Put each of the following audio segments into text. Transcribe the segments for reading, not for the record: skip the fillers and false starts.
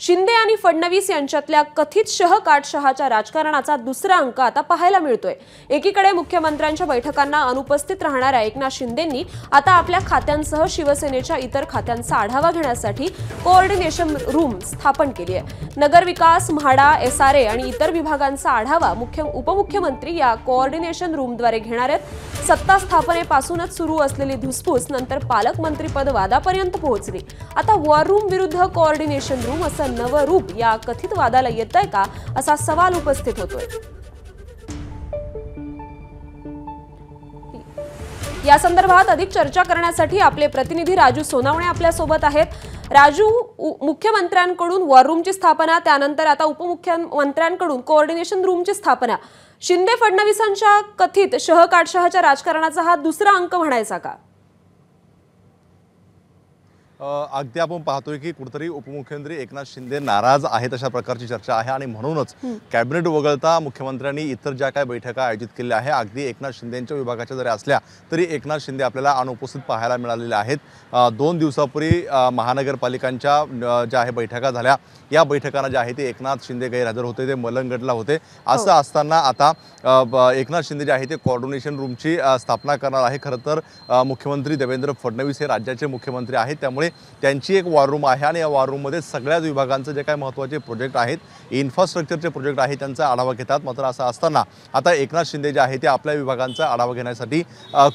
शिंदे आणि फडणवीस यांच्यातल्या कथित शह-काटशहाच्या राजकारणाचा दुसरा अंक आता पाहायला मिळतोय। एकीकडे मुख्यमंत्र्यांच्या बैठकांना अनुपस्थित राहणाऱ्या एकनाथ शिंदेंनी आता आपल्या खात्यांसह शिवसेनेच्या इतर खात्यांचा आढावा घेण्यासाठी कोऑर्डिनेशन रूम स्थापन केली आहे। नगर विकास, म्हाडा, एसआरए आणि इतर विभागांचा आढावा उपमुख्यमंत्री या कोऑर्डिनेशन रूमद्वारे घेणार आहेत। सत्ता स्थापनेपासूनच सुरू असलेली धुसफूस नंतर पालकमंत्रीपद वादापर्यंत पोहोचली। आता वॉर रूम विरुद्ध कोऑर्डिनेशन रूम असं नवं रूप या कथित वादाला येतंय का असा सवाल उपस्थित होतोय। या संदर्भात अधिक चर्चा करण्यासाठी आपले प्रतिनिधी राजू सोनावणे आपल्या सोबत आहेत। राजू, मुख्यमंत्र्यांकडून वॉर रूमची स्थापना, त्यानंतर आता उपमुख्यमंत्र्यांकडून कोऑर्डिनेशन रूमची स्थापना, शिंदे फडणवीसांच्या कथित शह-काटशहाच्या राजकारणाचा हा दुसरा अंक म्हणायचा का? अगदी आपण पाहतोय की कुठेतरी उपमुख्यमंत्री एकनाथ शिंदे नाराज आहेत अशा प्रकारची चर्चा आहे आणि म्हणूनच कॅबिनेट वगळता मुख्यमंत्र्यांनी इतर ज्या काही बैठका आयोजित केल्या आहे, अगदी एकनाथ शिंदेंच्या विभागाच्या जरी असल्या तरी एकनाथ शिंदे आपल्याला अनुपस्थित पाहायला मिळालेले आहेत। 2 दिवसापूर्वी महानगरपालिकांच्या ज्या आहे बैठका झाल्या, या बैठकांना जे आहे ते एकनाथ शिंदे गैरहजर होते, ते मलंगडला होते। असं असताना आता एकनाथ शिंदे जे आहे ते कोऑर्डिनेशन रूमची स्थापना करणार आहे। खरं तर मुख्यमंत्री देवेंद्र फडणवीस हे राज्याचे मुख्यमंत्री आहेत, त्यामुळे त्यांची एक वॉर रूम आहे आणि या वॉर रूममध्ये सगळ्याच विभागांचे जे काही महत्त्वाचे प्रोजेक्ट आहेत, इन्फ्रास्ट्रक्चरचे प्रोजेक्ट आहेत, त्यांचा आढावा घेतात। मात्र असं असताना आता एकनाथ शिंदे जे आहे ते आपल्या विभागांचा आढावा घेण्यासाठी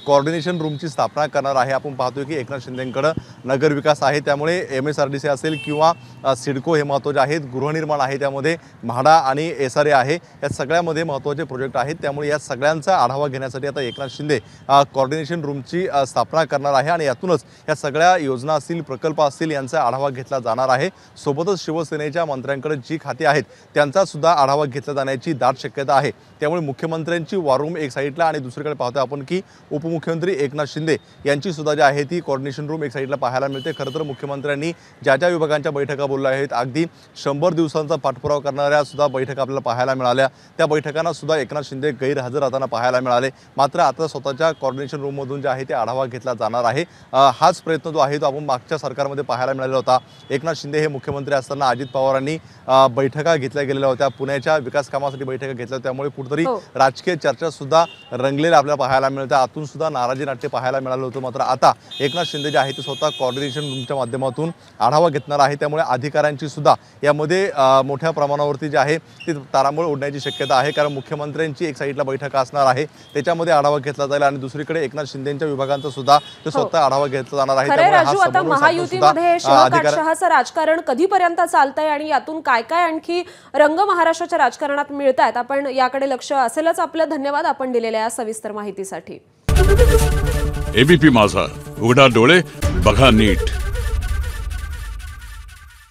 कोऑर्डिनेशन रूमची स्थापना करणार आहे। आपण पाहतोय की एकनाथ शिंदेंकडे नगर विकास आहे, त्यामुळे MSRDC असेल किंवा सिडको हे महत्त्वाचे आहेत, गृहनिर्माण आहे, त्यामध्ये म्हाडा आणि एसआरए आहे, या सगळ्यामध्ये महत्त्वाचे प्रोजेक्ट आहेत। त्यामुळे या सगळ्यांचा आढावा घेण्यासाठी आता एकनाथ शिंदे कोऑर्डिनेशन रूमची स्थापना करणार आहे आणि यातूनच या सगळ्या योजना असतील, प्रकल्प असतील, यांचा आढावा घेतला जाणार आहे। सोबतच शिवसेनेच्या मंत्र्यांकडे जी खाती आहेत त्यांचा सुद्धा आढावा घेतला जाण्याची दाट शक्यता आहे। त्यामुळे मुख्यमंत्र्यांची वॉर रूम एक साईडला आणि दुसरीकडे पाहतोय आपण की उपमुख्यमंत्री एकनाथ शिंदे यांची सुद्धा जी आहे ती कोऑर्डिनेशन रूम एक साईडला पाहायला मिळते। खरं तर मुख्यमंत्र्यांनी ज्या ज्या विभागांच्या बैठका बोलल्या आहेत, अगदी 100 दिवसांचा पाठपुरावा करणाऱ्या सुद्धा बैठका आपल्याला पाहायला मिळाल्या, त्या बैठकांना सुद्धा एकनाथ शिंदे गैरहजर राहताना पाहायला मिळाले। मात्र आता स्वतःच्या कोऑर्डिनेशन रूममधून जे आहे ते आढावा घेतला जाणार आहे। हाच प्रयत्न जो आहे तो आपण मागच्या सरकारमध्ये पाहायला मिळाला होता। एकनाथ शिंदे हे मुख्यमंत्री असताना अजित पवारांनी बैठका घेतल्या गेलेल्या होत्या, पुण्याच्या विकास कामासाठी बैठका घेतल्या, त्यामुळे कुठेतरी राजकीय चर्चा सुद्धा रंगलेल्या आपल्याला पाहायला मिळतात। आतून सुद्धा नाराजी नाट्य पाहायला मिळालं होतं। मात्र आता एकनाथ शिंदे जे आहे ते स्वतः कोऑर्डिनेशन रूमच्या माध्यमातून आढावा घेणार आहे, त्यामुळे अधिकाऱ्यांची सुद्धा यामध्ये मोठ्या प्रमाणावरती जे आहे ती तारांबळ उडण्याची शक्यता आहे। कारण मुख्यमंत्र्यांची एक साईडला बैठक असणार आहे, त्याच्यामध्ये आढावा घेतला जाईल आणि दुसरीकडे एकनाथ शिंदेंच्या विभागांचा सुद्धा ते स्वतः आढावा घेतला जाणार आहे। त्यामुळे महायुतीमध्ये शह-काटशहाचं राजकारण कधीपर्यंत चालतंय आणि यातून काय काय आणखी रंग महाराष्ट्राच्या राजकारणात मिळतात, आपण याकडे लक्ष असेलच आपलं। धन्यवाद आपण दिलेल्या या सविस्तर माहितीसाठी। एबीपी माझा, उघडा डोळे बघा नीट।